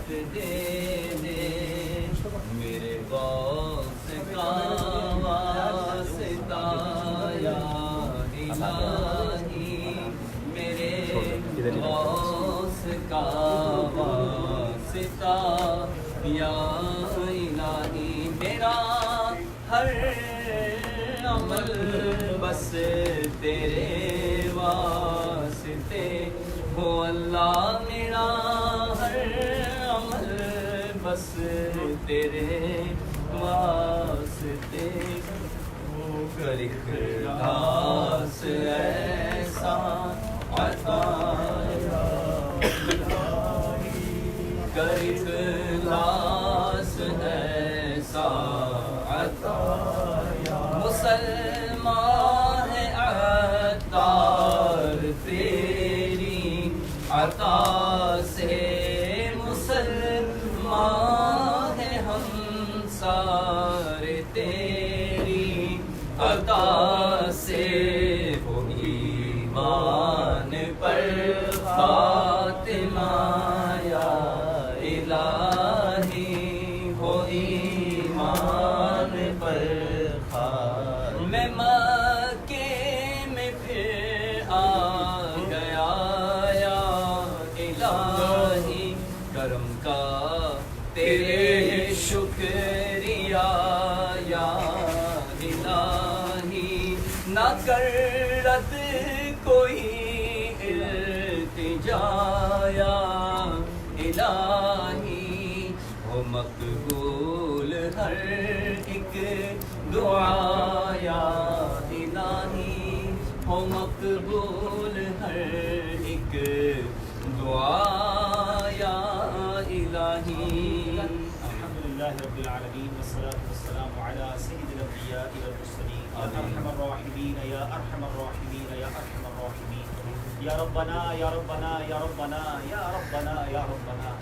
دے دے میرے غوث کا واسطہ یا الہی میرے غوث کا واسطہ یا الہی میرا ہر عمل بس تیرے واسطے ہو اللہ میرا ہر عمل بس تیرے واسطے کر اخلاص ایسا عطا کر اخلاص ایسا عطا مسلمان ہے عطار تیری عطا سے مسلمان ہے ہم سارے تیری عطا سے ہو ایمان پر خاتمہ یا الہی ہو ایمان پر میں مکے میں پھر آ گیا یا الہی کرم کا تیرے شکریہ یا الہی نہ کر رد کوئی التجا یا الہی ہو مقبول ہر ایک دعا یا الہی ہو مقبول ہر ایک دعا یا الہی الحمدللہ رب العالمین والصلاة والسلام علی سید الانبیاء والمرسلین یا ارحم الراحمین یا ارحم الراحمین یا ارحم الراحمین یا ربنا یا ربنا یا ربنا یا ربنا یا ربنا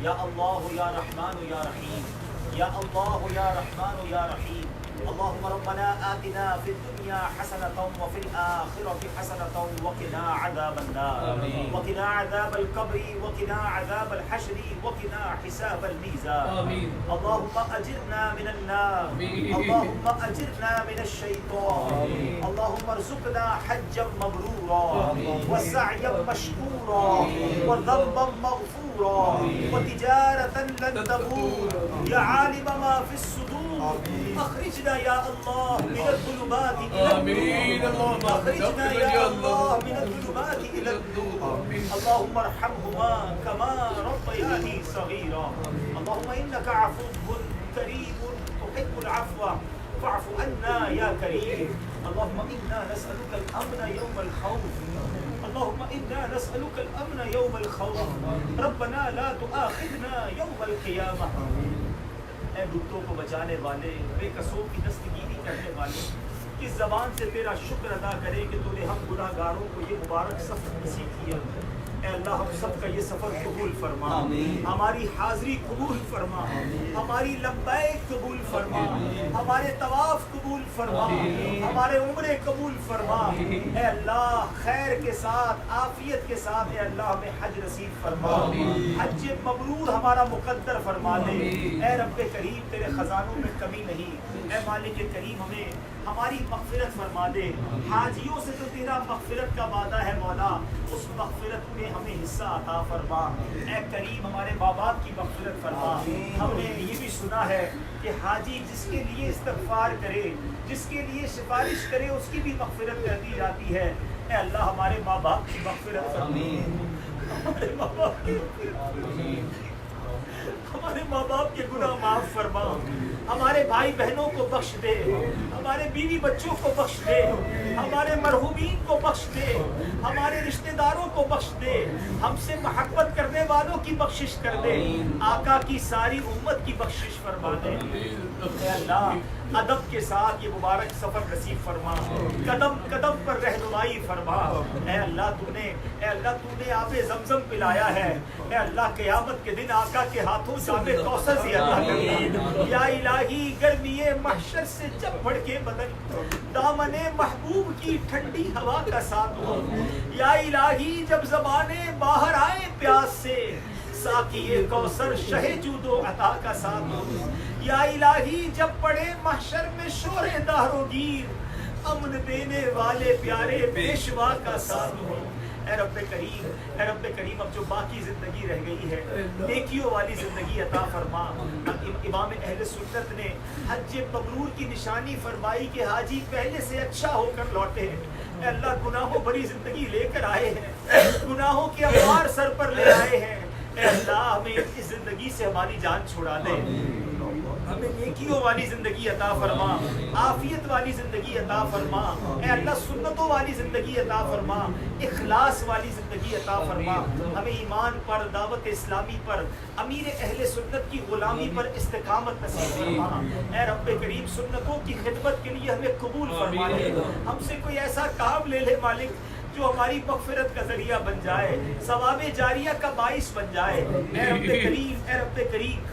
یا اللہ یا رحمان یا رحیم یا اللہ یا رحمان یا رحیم اللهم ربنا آتنا في الدنيا حسنة وفي الآخرة حسنة وقنا عذاب النار وقنا عذاب القبر وقنا عذاب الحشر وقنا حساب الميزان اللهم أجرنا من النار اللهم أجرنا من الشيطان اللهم ارزقنا حجا مبرورا وسعيا مشكورا وذنبا مغفورا وتجارة لن تبور يا عالم ما في الصدور اخرجنا يا الله من الظلمات إلى النور اخرجنا يا الله من الظلمات إلى النور اللهم ارحمهما كما ربياني صغيرا اللهم إنك عفو كريم تحب العفو فاعف عنا يا كريم اللهم إنا نسألك الأمن يوم الخوف اللهم إنا نسألك الأمن يوم الخوف ربنا لا تؤاخذنا يوم القيامة اے بتوں کو بچانے والے بے قصور کی دستگیری کرنے والے کس زبان سے تیرا شکر ادا کرے کہ تو نے ہم گناہ گاروں کو یہ مبارک سفر نصیب کیا اے اللہ ہم سب کا یہ سفر قبول فرما ہماری حاضری قبول فرما ہماری لبیک قبول فرما ہمارے طواف قبول فرما ہمارے عمرے قبول فرما اے اللہ خیر کے ساتھ عافیت کے ساتھ اے اللہ ہمیں حج نصیب فرما حج مبرور ہمارا مقدر فرما دے اے رب کریم تیرے خزانوں میں کمی نہیں اے مالک کریم ہمیں ہماری مغفرت فرما دے حاجیوں سے تو تیرا مغفرت کا وعدہ ہے مولا اس مغفرت میں ہمیں حصہ عطا فرما اے کریم ہمارے ماں باپ کی مغفرت فرما ہم نے یہ بھی سنا ہے کہ حاجی جس کے لیے استغفار کرے جس کے لیے سفارش کرے اس کی بھی مغفرت کر دی جاتی ہے اے اللہ ہمارے ماں باپ کی مغفرت فرما ہمارے ماں باپ کی ہمارے ماں باپ کے گناہ معاف فرما ہمارے بھائی بہنوں کو بخش دے ہمارے بیوی بچوں کو بخش دے ہمارے مرحومین کو بخش دے ہمارے رشتہ داروں کو بخش دے ہم سے محبت کرنے والوں کی بخشش کر دے آقا کی ساری امت کی بخشش فرما دے اے اللہ ادب کے ساتھ یہ مبارک سفر نصیب فرما قدم قدم پر رہنمائی فرما اے اللہ تو نے آب زمزم پلایا ہے اے اللہ قیامت کے دن آقا کے ہاتھوں جام کوثر سے عطا کرنا یا الہی گرمی محشر سے جب بھڑکے بدن دامن محبوب کی ٹھنڈی ہوا کا ساتھ ہو یا الہی جب زبانیں باہر آئے پیاس سے ساقی کوثر شہ جود و عطا کا ساتھ ہو یا الہی جب پڑے محشر میں شور دار و گیر امن دینے والے پیارے پیشوا کا ساتھ ہو اے رب کریم اب جو باقی زندگی رہ گئی ہے نیکیوں والی زندگی عطا فرما امام اہل سنت نے حج مبرور کی نشانی فرمائی کہ حاجی پہلے سے اچھا ہو کر لوٹے ہیں اے اللہ گناہوں بھری زندگی لے کر آئے ہیں گناہوں کے انبار سر پر لے آئے ہیں اے اللہ ہمیں اس زندگی سے ہماری جان چھڑا دے ہمیں نیکیوں والی زندگی عطا فرما عافیت والی زندگی عطا فرما اے اللہ سنتوں والی زندگی عطا فرما اخلاص والی زندگی عطا فرما ہمیں ایمان پر دعوت اسلامی پر امیر اہل سنت کی غلامی پر استقامت نصیب فرما اے رب کریم سنتوں کی خدمت کے لیے ہمیں قبول فرما لے ہم سے کوئی ایسا کام لے لے مالک جو ہماری مغفرت کا ذریعہ بن جائے ثواب جاریہ کا باعث بن جائے اے رب کریم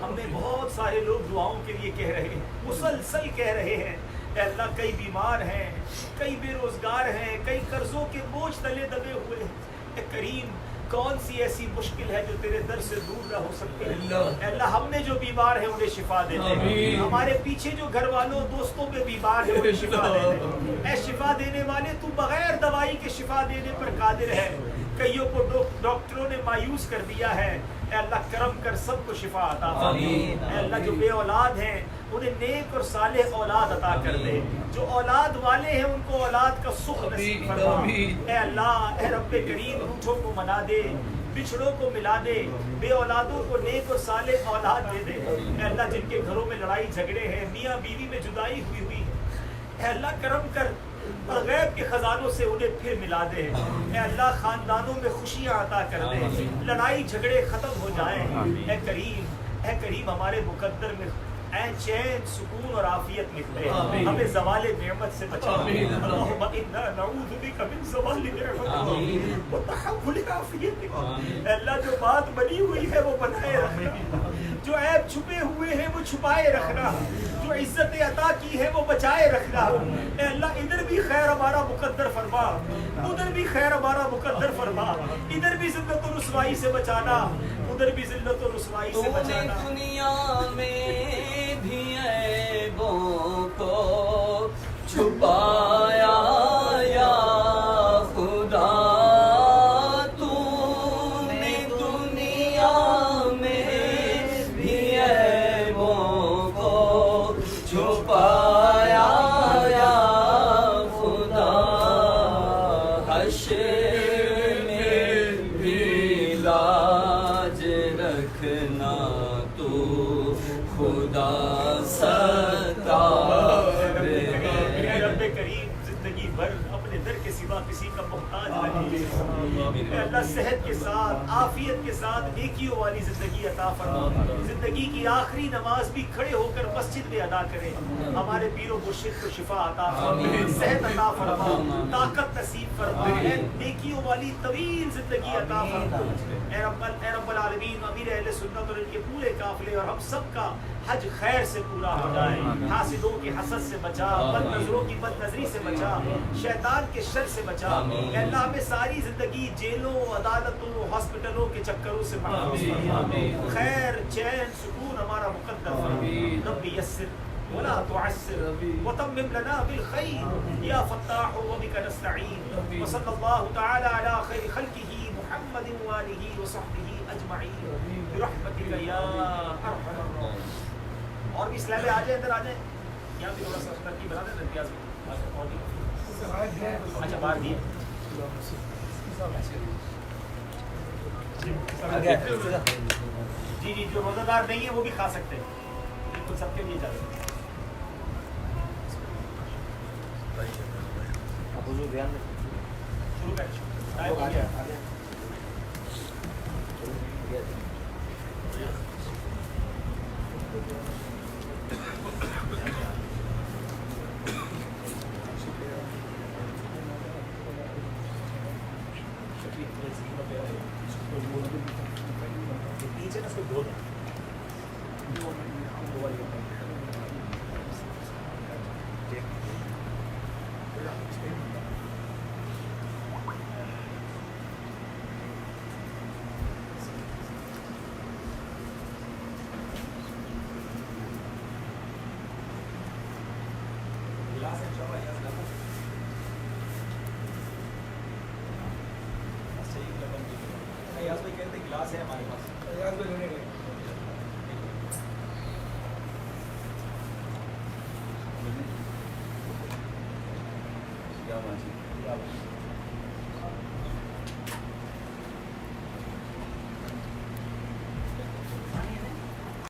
ہم میں بہت سارے لوگ دعاؤں کے لیے کہہ رہے ہیں مسلسل کہہ رہے ہیں اے اللہ کئی بیمار ہیں کئی بے روزگار ہیں کئی قرضوں کے بوجھ تلے دبے ہوئے اے کریم کون سی ایسی مشکل ہے جو تیرے در سے دور نہ ہو سکتی ہے اے اللہ ہم میں جو بیمار ہیں انہیں شفا دے دے ہمارے پیچھے جو گھر والوں دوستوں میں بیمار ہیں انہیں شفا دے دے اے شفا دینے والے تو بغیر دوائی کے شفا دینے پر قادر ہے کئیوں کو ڈاکٹروں نے مایوس کر دیا ہے اے اللہ کرم کر سب کو شفا عطا فرما اے اللہ جو بے اولاد ہیں انہیں نیک اور صالح اولاد عطا کر دے جو اولاد والے ہیں ان کو اولاد کا سکھ نصیب فرما اے اللہ اے رب کریم روٹھوں کو منا دے بچھڑوں کو ملا دے بے اولادوں کو نیک اور صالح اولاد دے دے اے اللہ جن کے گھروں میں لڑائی جھگڑے ہیں میاں بیوی میں جدائی ہوئی ہے اے اللہ کرم کر غیب کے خزانوں سے انہیں پھر ملا دے اے اللہ خاندانوں میں خوشیاں عطا کر دے لڑائی جھگڑے ختم ہو جائیں اے کریم ہمارے مقدر میں اے چین سکون اور عافیت نکلے ہمیں زوال نعمت سے بچا اللہم انا نعوذ بک من زوال نعمت و تحول عافیت اے اللہ جو بات بنی ہوئی ہے وہ بنائے رکھنا جو عیب چھپے ہوئے ہیں وہ چھپائے رکھنا جو عزت عطا کی ہے وہ بچائے رکھنا اے اللہ ادھر بھی خیر ہمارا مقدر فرما ادھر بھی خیر ہمارا مقدر فرما ادھر بھی ذلت و رسوائی سے بچانا ادھر بھی ذلت و رسوائی سے بچانا دنیا میں بھی عیبوں کو چھپایا یا خدا تو نے دنیا میں بھی عیبوں کو چھپایا یا خدا حشر میں بھی لاج رکھنا تو خدا رب کریم زندگی بھر اپنے در کے سوا کسی کا محتاج نہیں اے اللہ صحت کے ساتھ عافیت کے ساتھ نیکیوں والی زندگی عطا فرما زندگی کی آخری نماز بھی کھڑے ہو کر مسجد میں ادا کرے ہمارے پیر و مرشد کو شفا عطا فرما صحت عطا فرما طاقت نصیب فرما نیکیوں والی طویل زندگی عطا فرما اے رب العالمین امیر اہل سنت اور ان کے پورے قافلے اور ہم سب کا حج خیر سے پورا ہو جائے حاسدوں کی حسد سے بچا بد نظروں کی بد نظری سے بچا شیطان کے شر سے بچا اے اللہ ہمیں ساری زندگی جیلوں عدالتوں ہاسپٹلوں کے چکروں سے محفوظ فرما خیر چین سکون ہمارا مقدر فرما رب یسر ولا تعسر وتمم لنا بالخير يا فتاح وبك نستعين وصلى الله تعالى على خير خلقه محمد وآله وصحبه أجمعين برحمتك يا أرحم الراحمين اور بھی اسلام میں آ جائیں اندر آ جائیں یہاں بھی تھوڑا سا ترتیب بنا دیں امتیاز اچھا باہر دیے جی جو روزہ دار نہیں ہے وہ بھی کھا سکتے ہیں بالکل سب کے لیے جاتے ہیں شروع کریں نیچے نا اس کو دھو دیں گلاس ہے ہمارے پاس. کیا بات ہے.